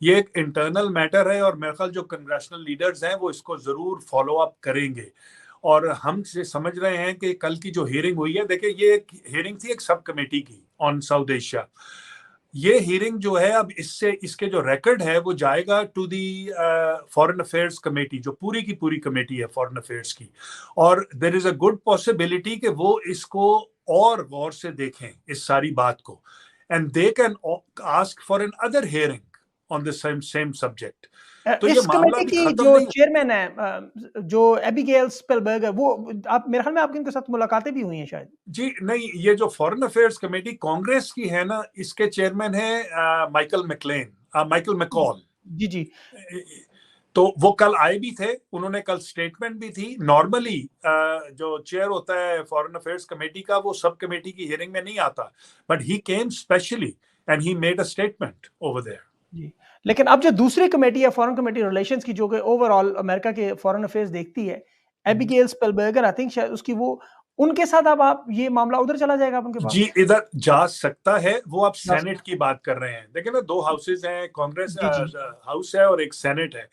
یہ ایک internal metre ہے اور میرے خیال جو کنگریشنل لیڈرز ہیں وہ اس کو ضرور فالو اپ کریں گے. اور ہم سے سمجھ رہے ہیں کہ کل کی جو ہیئرنگ ہوئی ہے, دیکھیں یہ ایک ہیئرنگ تھی ایک سب کمیٹی کی آن ساؤتھ ایشیا. یہ ہیئرنگ جو ہے اب اس کے جو ریکارڈ ہے وہ جائے گا to the foreign affairs committee, جو پوری کی پوری کمیٹی ہے فارن افیئرس کی. اور دیر از اے گڈ پاسبلٹی کہ وہ اس کو اور غور سے دیکھیں اس ساری بات کو, and they can ask for another hearing on the same subject. تو یہ اس معاملہ کمیٹی بھی کی ختم جو نہیں. چیئرمین ہے جو ایبیگیل سپلبرگر, وہ آپ میرے خیال میں آپ کی ان کے ساتھ ملاقاتیں بھی ہوئی ہیں شاید. جی نہیں, یہ جو فارن افیئرس کمیٹی کانگریس کی ہے نا, اس کے چیئرمین ہیں مائیکل میکال. جی جی. تو وہ کل آئے بھی تھے, انہوں نے کل سٹیٹمنٹ بھی تھی. نارملی جو چیئر ہوتا ہے فارن افیئرس کمیٹی کا وہ سب کمیٹی کی ہیئرنگ میں نہیں آتا, but he came especially and he made a statement over there. جی, لیکن اب جو دوسری کمیٹی ہے فارن کمیٹی ریلیشنز کی, جو کہ اوور آل امریکہ کے فارن افیئرز دیکھتی ہے, ایبیگیل سپلبرگر, آئی تھنک شاید اس کی, وہ ان کے ساتھ اب آپ یہ معاملہ ادھر چلا جائے گا آپ ان کے پاس؟ جی ادھر جا سکتا ہے. وہ آپ سینٹ کی بات کر رہے ہیں, دیکھیں نا دو ہاؤسز ہیں, کانگریس ہاؤس ہے اور ایک سینٹ ہے.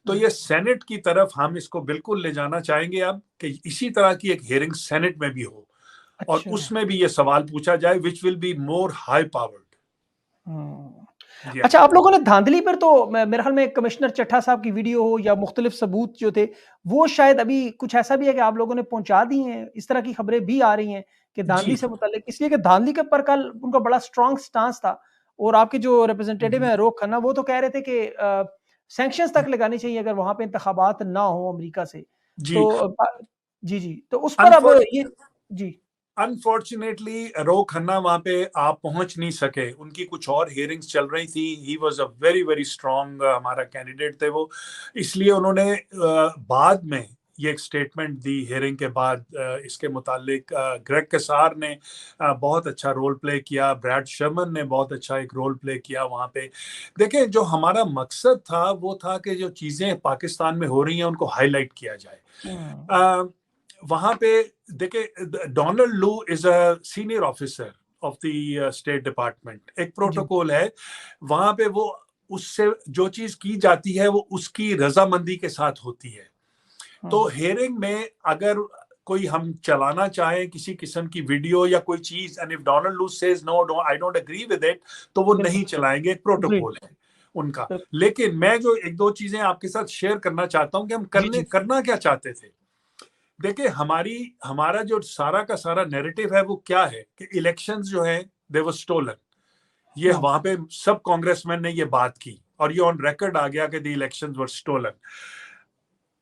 تو یہ سینٹ کی طرف ہم اس کو بالکل لے جانا چاہیں گے اب, کہ اسی طرح کی ایک ہیئرنگ سینٹ میں بھی ہو اور اس میں بھی یہ سوال پوچھا جائے which will be more high powered. اچھا, آپ لوگوں نے دھاندلی پر تو میرے خیال میں کمشنر چٹھا صاحب کی ویڈیو ہو یا مختلف ثبوت جو تھے وہ شاید ابھی کچھ ایسا بھی ہے کہ آپ لوگوں نے پہنچا دی ہیں, اس طرح کی خبریں بھی آ رہی ہیں کہ دھاندلی سے متعلق, اس لیے کہ دھاندلی کے پر کل ان کا بڑا اسٹرانگ سٹانس تھا. اور آپ کے جو ریپرزینٹیٹیو ہیں روک کھنہ, وہ تو کہہ رہے تھے کہ سینکشنز تک لگانی چاہیے اگر وہاں پہ انتخابات نہ ہوں امریکہ سے. تو جی تو اس پر اب یہ جی انفارچونیٹلی رو کھنہ وہاں پہ آپ پہنچ نہیں سکے, ان کی کچھ اور ہیئرنگز چل رہی تھی. He was a very very strong ہمارا کینڈیڈیٹ تھے وہ, اس لیے انہوں نے بعد میں یہ ایک سٹیٹمنٹ دی ہیئرنگ کے بعد. اس کے متعلق گریگ کسار نے بہت اچھا رول پلے کیا, بریڈ شرمن نے بہت اچھا ایک رول پلے کیا وہاں پہ. دیکھیں جو ہمارا مقصد تھا وہ تھا کہ جو چیزیں پاکستان میں ہو رہی ہیں ان کو ہائی لائٹ کیا جائے. وہاں پہ دیکھیں Donald Lu is a senior officer of the State Department. ایک پروٹوکول ہے وہاں پہ, وہ اس سے جو چیز کی جاتی ہے وہ اس کی رضامندی کے ساتھ ہوتی ہے. تو ہیئرنگ میں اگر کوئی ہم چلانا چاہیں کسی قسم کی ویڈیو یا کوئی چیز, and if Donald Lu says no, I don't agree with it, تو وہ نہیں چلائیں گے. ایک پروٹوکول ہے ان کا. لیکن میں جو ایک دو چیزیں آپ کے ساتھ شیئر کرنا چاہتا ہوں کہ ہم کرنا کیا چاہتے تھے. دیکھیں ہمارا جو سارا کا سارا نیریٹو ہے وہ کیا ہے کہ الیکشنز جو ہیں they were stolen. یہ وہاں پہ سب کانگریس مین نے یہ بات کی اور یہ آن ریکارڈ آ گیا کہ the elections were stolen.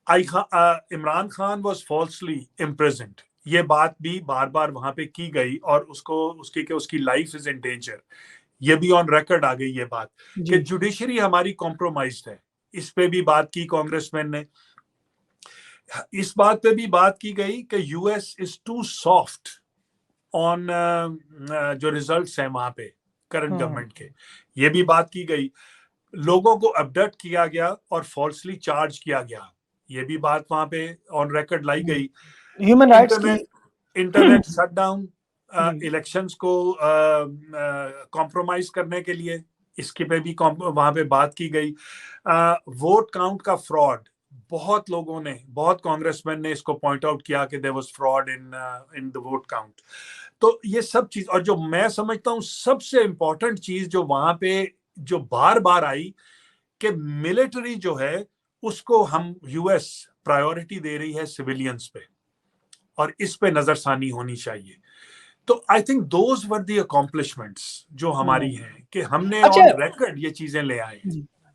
Imran Khan was falsely imprisoned, یہ بات بھی بار بار وہاں پہ کی گئی اور اس کی لائف از ان ڈینجر. یہ بھی آن ریکارڈ آ گئی یہ بات کہ جوڈیشری ہماری کمپرومائزڈ ہے. اس پہ بھی بات کی کانگریس مین نے. اس بات پہ بھی بات کی گئی کہ U S is too soft on جو ریزلٹس ہیں وہاں پہ کرنٹ گورنمنٹ کے. یہ بھی بات کی گئی. لوگوں کو ابڈکٹ کیا گیا اور فالسلی چارج کیا گیا. یہ بھی بات وہاں پہ آن ریکارڈ لائی گئی. ہیومن رائٹس کی انٹرنیٹ شٹ ڈاؤن الیکشنز کو کمپرومائز کرنے کے لیے, اس کے پہ بھی وہاں پہ بات کی گئی. ووٹ کاؤنٹ کا فراڈ, بہت لوگوں نے, بہت کانگریس مین نے اس کو پوائنٹ آؤٹ کیا کہ there was fraud in the vote count. تو یہ سب چیز, اور جو میں سمجھتا ہوں سب سے امپورٹنٹ چیز جو وہاں پہ جو بار بار آئی کہ ملٹری جو ہے اس کو ہم یو ایس پرائیورٹی دے رہی ہے سویلینز پہ, اور اس پہ نظر ثانی ہونی چاہیے. تو I think those were the accomplishments جو ہماری ہیں کہ ہم نے آن ریکارڈ یہ چیزیں لے آئے.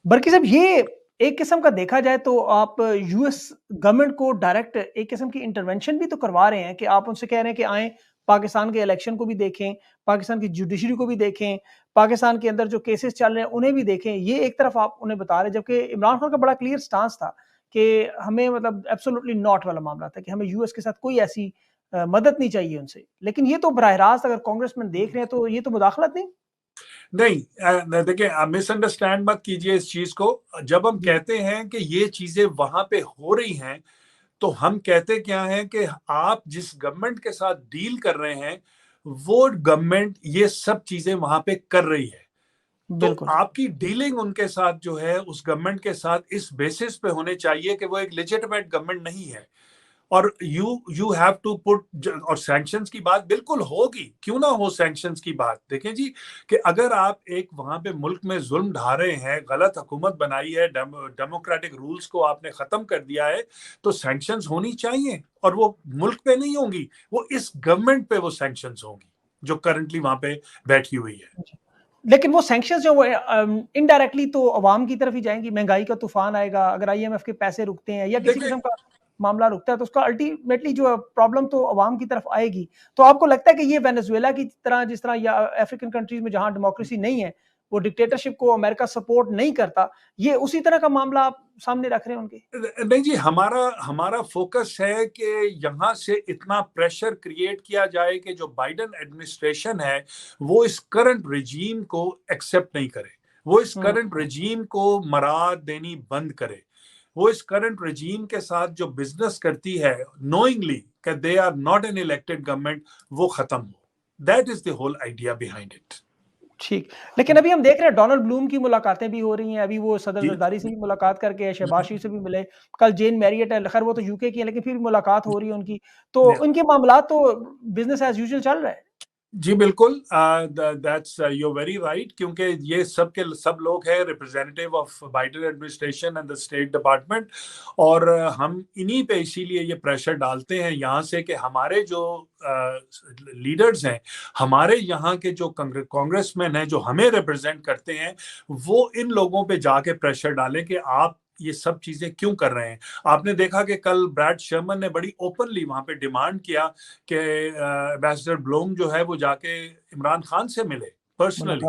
برکی صاحب, یہ ایک قسم کا دیکھا جائے تو آپ یو ایس گورنمنٹ کو ڈائریکٹ ایک قسم کی انٹرونشن بھی تو کروا رہے ہیں کہ آپ ان سے کہہ رہے ہیں کہ آئیں پاکستان کے الیکشن کو بھی دیکھیں, پاکستان کی جوڈیشری کو بھی دیکھیں, پاکستان کے اندر جو کیسز چل رہے ہیں انہیں بھی دیکھیں. یہ ایک طرف آپ انہیں بتا رہے ہیں, جبکہ عمران خان کا بڑا کلیئر سٹانس تھا کہ ہمیں مطلب ایبسولوٹلی ناٹ والا معاملہ تھا کہ ہمیں یو ایس کے ساتھ کوئی ایسی مدد نہیں چاہیے ان سے. لیکن یہ تو براہ راست اگر کانگریس مین دیکھ رہے ہیں تو یہ تو مداخلت نہیں. دیکھیں مس انڈرسٹینڈ مت کیجئے اس چیز کو. جب ہم کہتے ہیں کہ یہ چیزیں وہاں پہ ہو رہی ہیں تو ہم کہتے کیا ہیں کہ آپ جس گورنمنٹ کے ساتھ ڈیل کر رہے ہیں وہ گورنمنٹ یہ سب چیزیں وہاں پہ کر رہی ہے. تو آپ کی ڈیلنگ ان کے ساتھ جو ہے اس گورنمنٹ کے ساتھ اس بیسس پہ ہونے چاہیے کہ وہ ایک لیجٹمیٹ گورنمنٹ نہیں ہے. اور یو ہیو ٹو پٹ, اور سینکشنز کی بات بالکل ہوگی, کیوں نہ ہو سینکشنز کی بات. دیکھیں جی کہ اگر آپ ایک وہاں پہ ملک میں ظلم ڈھا رہے ہیں, غلط حکومت بنائی ہے, ڈیموکریٹک رولز کو آپ نے ختم کر دیا ہے, تو سینکشنز ہونی چاہیے. اور وہ ملک پہ نہیں ہوں گی, وہ اس گورنمنٹ پہ وہ سینکشنز ہوں گی جو کرنٹلی وہاں پہ بیٹھی ہوئی ہے. لیکن وہ سینکشنز جو انڈائریکٹلی تو عوام کی طرف ہی جائیں گی. مہنگائی کا طوفان آئے گا, اگر آئی ایم ایف کے پیسے رکتے ہیں یا کسی قسم کا معاملہ رکتا ہے تو اس کا الٹیمیٹلی جو پرابلم تو عوام کی طرف آئے گی. تو آپ کو لگتا ہے کہ یہ وینزویلا کی طرح, جس طرح یا افریقن کنٹریز میں جہاں ڈیموکریسی نہیں ہے, وہ ڈکٹیٹرشپ کو امریکہ سپورٹ نہیں کرتا, یہ اسی طرح کا معاملہ آپ سامنے رکھ رہے ہیں ان کے؟ نہیں جی, ہمارا فوکس ہے کہ یہاں سے اتنا پریشر کریٹ کیا جائے کہ جو بائیڈن ایڈمنسٹریشن ہے وہ اس کرنٹ رجیم کو ایکسپٹ نہیں کرے, وہ اس کرنٹ رجیم کو مراد دینی بند کرے, وہ اس کرنٹ رجیم کے ساتھ جو بزنس کرتی ہے نوئنگلی کہ they are not an elected government, وہ ختم ہو. That is the whole idea behind it. ٹھیک, لیکن ابھی ہم دیکھ رہے ہیں ڈونلڈ بلوم کی ملاقاتیں بھی ہو رہی ہیں. ابھی وہ صدر زرداری سے بھی ملاقات کر کے, شہباز شریف سے بھی ملے, کل جین میریٹ ہے, خیر وہ تو یو کے کی ہے, لیکن پھر بھی ملاقات ہو رہی ہے ان کی. تو ان کے معاملات تو بزنس ایز یوزول چل رہا ہے. جی بالکل, دیٹس یو ویری رائٹ, کیونکہ یہ سب کے سب لوگ ہیں representative of Biden administration and the state department, اور ہم انہی پہ اسی لیے یہ پریشر ڈالتے ہیں یہاں سے کہ ہمارے جو لیڈرز ہیں, ہمارے یہاں کے جو کانگریس مین ہیں جو ہمیں ریپرزینٹ کرتے ہیں, وہ ان لوگوں پہ جا کے پریشر ڈالیں کہ آپ یہ سب چیزیں کیوں کر رہے ہیں. آپ نے دیکھا کہ کل بریڈ شرمن نے بڑی اوپنلی وہاں پہ ڈیمانڈ کیا کہ ایمبیسڈر بلوم جو ہے وہ جا کے عمران خان سے ملے پرسنلی,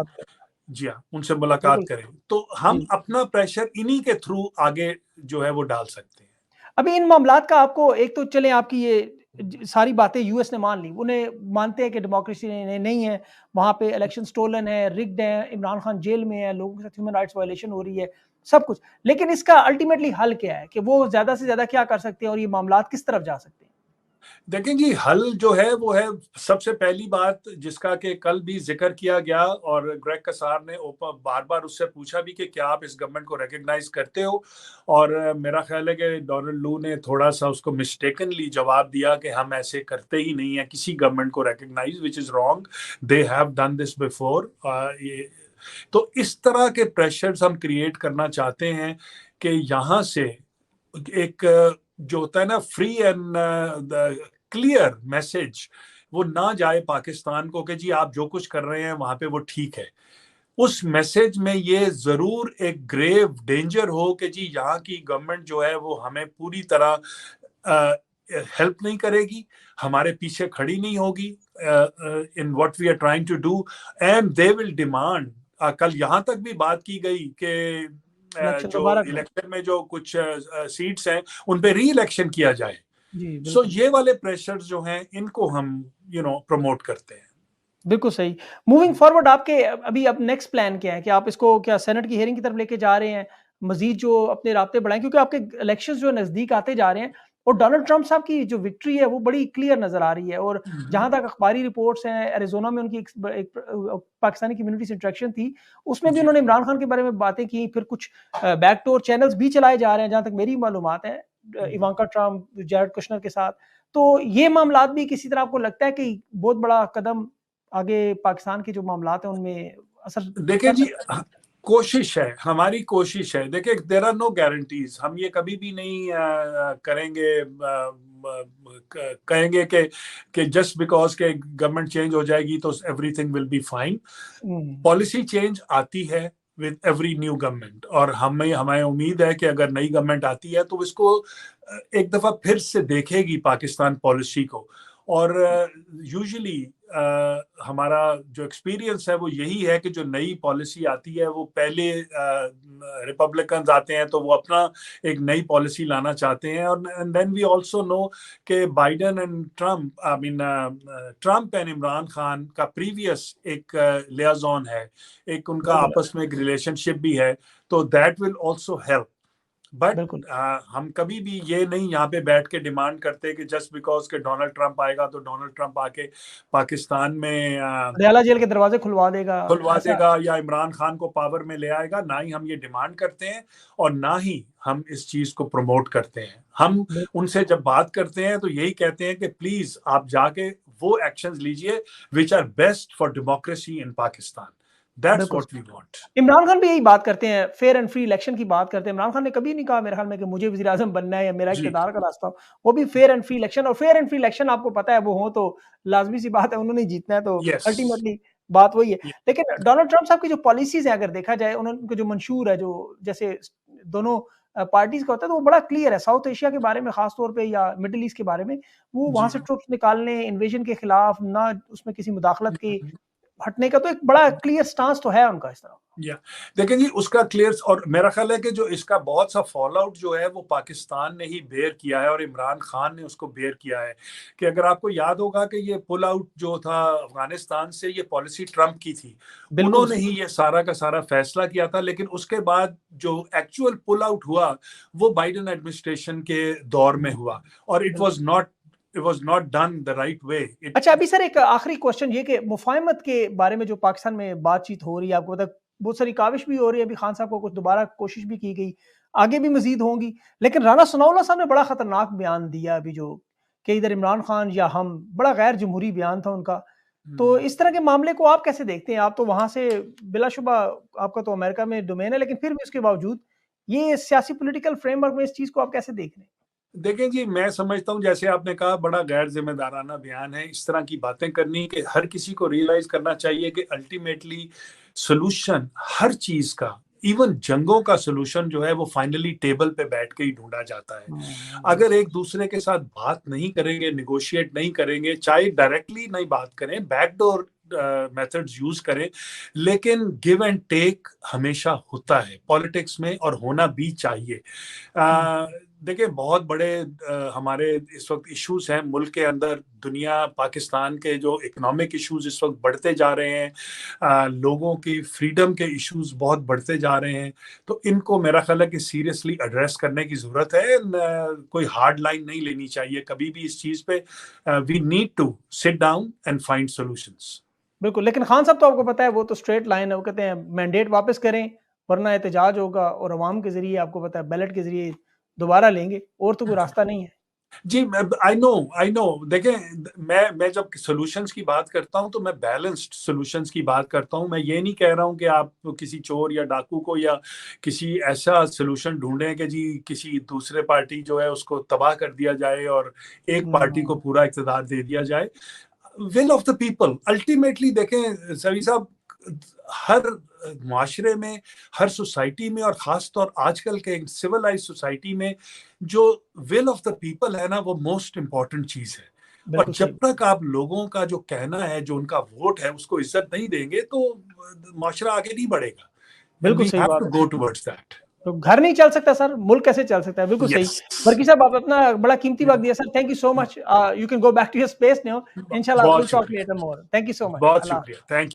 جی ہاں, ان سے ملاقات کریں. تو ہم اپنا پریشر انہی کے تھرو آگے جو ہے وہ ڈال سکتے ہیں. ابھی ان معاملات کا آپ کو, ایک تو چلیں آپ کی یہ ساری باتیں یو ایس نے مان لی, انہیں مانتے ہیں کہ ڈیموکریسی نہیں ہے, وہاں پہ الیکشن سٹولن ہے, رگڈ ہے, عمران خان جیل میں ہے, لوگوں کے ساتھ ہیومن رائٹس وائلیشن ہو رہی ہے, سب کچھ. لیکن اس کا الٹیمیٹلی حل کیا ہے, کہ وہ زیادہ سے زیادہ کیا کر سکتے ہیں اور یہ معاملات کس طرف جا سکتے ہیں؟ دیکھیں جی, حل جو ہے وہ ہے سب سے پہلی بات جس کا کہ کل بھی ذکر کیا گیا, اور گریگ کسار نے بار بار اس سے پوچھا بھی کہ کیا آپ اس گورنمنٹ کو ریکگنائز کرتے ہو, اور میرا خیال ہے کہ ڈونلڈ لو نے تھوڑا سا اس کو مسٹیکنلی جواب دیا کہ ہم ایسے کرتے ہی نہیں ہیں کسی گورنمنٹ کو recognise, which is wrong, they have done this before. تو اس طرح کے پریشرز ہم کریٹ کرنا چاہتے ہیں کہ یہاں سے ایک جو ہوتا ہے نا فری اینڈ کلیئر میسج, وہ نہ جائے پاکستان کو کہ جی آپ جو کچھ کر رہے ہیں وہاں پہ وہ ٹھیک ہے. اس میسج میں یہ ضرور ایک گریو ڈینجر ہو کہ جی یہاں کی گورنمنٹ جو ہے وہ ہمیں پوری طرح ہیلپ نہیں کرے گی, ہمارے پیچھے کھڑی نہیں ہوگی in what we are trying to do, and they will demand. کل یہاں تک بھی بات کی گئی کہ جو الیکشن میں جو کچھ سیٹس ہیں ان پہ ری الیکشن کیا جائے. سو یہ والے پریشرز جو ہیں ان کو ہم پروموٹ کرتے ہیں. بالکل صحیح. موونگ فارورڈ آپ کے ابھی اب نیکسٹ پلان کیا ہے, کہ آپ اس کو کیا سینٹ کی ہیئرنگ کی طرف لے کے جا رہے ہیں, مزید جو اپنے رابطے بڑھائیں, کیونکہ آپ کے الیکشنز جو نزدیک آتے جا رہے ہیں, اور ڈونلڈ ٹرمپ صاحب کی جو وکٹری ہے وہ بڑی کلیئر نظر آ رہی ہے, اور جہاں تک اخباری رپورٹس ہیں, ایریزونا میں ان کی ایک پاکستانی کمیونٹی سے انٹریکشن تھی, اس میں بھی انہوں نے عمران خان کے بارے میں باتیں کی, پھر کچھ بیک ڈور چینلز بھی چلائے جا رہے ہیں جہاں تک میری معلومات ہیں, ایوانکا ٹرمپ, جیرڈ کشنر کے ساتھ. تو یہ معاملات بھی کسی طرح آپ کو لگتا ہے کہ بہت بڑا قدم آگے پاکستان کے جو معاملات ہیں ان میں اثر؟ دیکھیں جی, کوشش ہے, ہماری کوشش ہے. دیکھیں دیر آر نو گارنٹیز, ہم یہ کبھی بھی نہیں کریں گے کہیں گے کہ جسٹ بیکاز کہ گورنمنٹ چینج ہو جائے گی تو everything will be fine. Policy change آتی ہے with every new government, اور ہمیں امید ہے کہ اگر نئی گورنمنٹ آتی ہے تو اس کو ایک دفعہ پھر سے دیکھے گی پاکستان پالیسی کو. اور یوزلی ہمارا جو ایکسپیرینس ہے وہ یہی ہے کہ جو نئی پالیسی آتی ہے وہ پہلے ریپبلکنز آتے ہیں تو وہ اپنا ایک نئی پالیسی لانا چاہتے ہیں, اور دین وی آلسو نو کہ Biden and Trump, I mean Trump and Imran Khan کا پریویس ایک لیازون ہے, ایک ان کا آپس میں ایک ریلیشن شپ بھی ہے, تو that will also help. But ہم کبھی بھی یہ نہیں یہاں پہ بیٹھ کے ڈیمانڈ کرتے کہ جسٹ بیکاز کہ ڈونلڈ ٹرمپ آئے گا تو ڈونلڈ ٹرمپ آ کے پاکستان میں ڈیالہ جیل کے دروازے کھلوا دے گا یا عمران خان کو پاور میں لے آئے گا. نہ ہی ہم یہ ڈیمانڈ کرتے ہیں اور نہ ہی ہم اس چیز کو پروموٹ کرتے ہیں. ہم ان سے جب بات کرتے ہیں تو یہی کہتے ہیں کہ پلیز آپ جا کے وہ ایکشنز لیجئے which are best for democracy in Pakistan. That's what we want. Imran Khan بھی یہی بات کرتے ہیں, فیئر اینڈ فری الیکشن کی بات کرتے ہیں. عمران خان نے کبھی نہیں کہا میرے خیال میں کہ مجھے وزیر اعظم بننا ہے یا میرا اقتدار کا راستہ ہو. وہ بھی فیئر اینڈ فری الیکشن, اور فیئر اینڈ فری الیکشن آپ کو پتہ ہے وہ ہوں تو لازمی سی بات ہے انہوں نے جیتنا ہے, تو الٹیمیٹلی بات وہی ہے. لیکن ڈونلڈ ٹرمپ صاحب کی جو پالیسیز ہیں اگر دیکھا جائے, ان کا جو منشور ہے, جو جیسے دونوں پارٹیز کا ہوتا ہے تو وہ بڑا کلیئر ہے. ساؤتھ ایشیا کے بارے میں خاص طور پہ یا مڈل ایسٹ کے بارے میں, وہ وہاں سے ٹروپس نکالنے, انویژن کے خلاف, نہ اس میں کسی مداخلت کی ہٹنے کا, تو ایک بڑا کلیئر سٹانس تو ہے ان کا اس طرح. دیکھیں جی اس کا کلیئر, اور میرا خیال ہے کہ جو اس کا بہت سا فال آؤٹ جو ہے وہ پاکستان نے ہی بیئر کیا ہے اور عمران خان نے اس کو بیئر کیا ہے. کہ اگر آپ کو یاد ہوگا کہ یہ پل آؤٹ جو تھا افغانستان سے, یہ پالیسی ٹرمپ کی تھی, انہوں نے ہی یہ سارا کا سارا فیصلہ کیا تھا. لیکن اس کے بعد جو ایکچوئل پل آؤٹ ہوا وہ بائیڈن ایڈمنسٹریشن کے دور میں ہوا, اور it was not done the right way. اچھا ابھی سر ایک آخری کوشچن یہ کہ مفاہمت کے بارے میں جو پاکستان میں بات چیت ہو رہی ہے, آپ کو پتہ بہت ساری کاوش بھی ہو رہی ہے, ابھی خان صاحب کو کچھ دوبارہ کوشش بھی کی گئی, آگے بھی مزید ہوں گی, لیکن رانا ثناء اللہ صاحب نے بڑا خطرناک بیان دیا ابھی, جو کہ ادھر عمران خان یا ہم, بڑا غیر جمہوری بیان تھا ان کا. تو اس طرح کے معاملے کو آپ کیسے دیکھتے ہیں؟ آپ تو وہاں سے بلا شبہ آپ کا تو امریکہ میں ڈومین ہے, لیکن پھر بھی اس کے باوجود یہ سیاسی پولیٹیکل فریم ورک میں اس چیز کو آپ کیسے دیکھ رہے ہیں؟ دیکھیں جی میں سمجھتا ہوں جیسے آپ نے کہا بڑا غیر ذمہ دارانہ بیان ہے. اس طرح کی باتیں کرنی کہ ہر کسی کو ریئلائز کرنا چاہیے کہ الٹیمیٹلی سولوشن ہر چیز کا, ایون جنگوں کا سولوشن جو ہے وہ فائنلی ٹیبل پہ بیٹھ کے ہی ڈھونڈا جاتا ہے. اگر ایک دوسرے کے ساتھ بات نہیں کریں گے, نیگوشیٹ نہیں کریں گے, چاہے ڈائریکٹلی نہیں بات کریں, بیک ڈور میتھڈز یوز کریں, لیکن گیو اینڈ ٹیک ہمیشہ ہوتا ہے پالیٹکس میں اور ہونا بھی چاہیے. دیکھیں بہت بڑے ہمارے اس وقت ایشوز ہیں ملک کے اندر, دنیا پاکستان کے جو اکنامک ایشوز اس وقت بڑھتے جا رہے ہیں, لوگوں کی فریڈم کے ایشوز بہت بڑھتے جا رہے ہیں, تو ان کو میرا خیال ہے کہ سیریسلی ایڈریس کرنے کی ضرورت ہے. کوئی ہارڈ لائن نہیں لینی چاہیے کبھی بھی اس چیز پہ. We need to sit down and find solutions. بالکل, لیکن خان صاحب تو آپ کو پتہ ہے وہ تو اسٹریٹ لائن ہے, وہ کہتے ہیں مینڈیٹ واپس کریں ورنہ احتجاج ہوگا, اور عوام کے ذریعے آپ کو پتہ ہے بیلٹ کے ذریعے دوبارہ لیں گے, اور تو کوئی راستہ نہیں ہے. جی آئی نو دیکھیں میں جب سولوشنز کی بات کرتا ہوں تو میں بیلنسڈ سولوشنز کی بات کرتا ہوں. میں یہ نہیں کہہ رہا ہوں کہ آپ کسی چور یا ڈاکو کو یا کسی ایسا سولوشن ڈھونڈیں کہ جی کسی دوسرے پارٹی جو ہے اس کو تباہ کر دیا جائے اور ایک پارٹی کو پورا اقتدار دے دیا جائے. Will of the people ultimately دیکھیں سوی صاحب, ہر معاشرے میں, ہر سوسائٹی میں, اور خاص طور آج کل کے سویلائز سوسائٹی میں جو ول آف دا پیپل ہے نا وہ موسٹ امپورٹنٹ چیز ہے. اور جب تک آپ لوگوں کا جو کہنا ہے, جو ان کا ووٹ ہے, اس کو عزت نہیں دیں گے تو معاشرہ آگے نہیں بڑھے گا. بالکل صحیح بات ہے. Go towards that. تو گھر نہیں چل سکتا سر, ملک کیسے چل سکتا ہے؟ بالکل صحیح. برکی صاحب آپ اپنا بڑا قیمتی وقت دیا sir, thank you so much. You can go back to your space now, انشاءاللہ we'll talk later more. Thank you so much. بہت شکریہ, تھینک یو.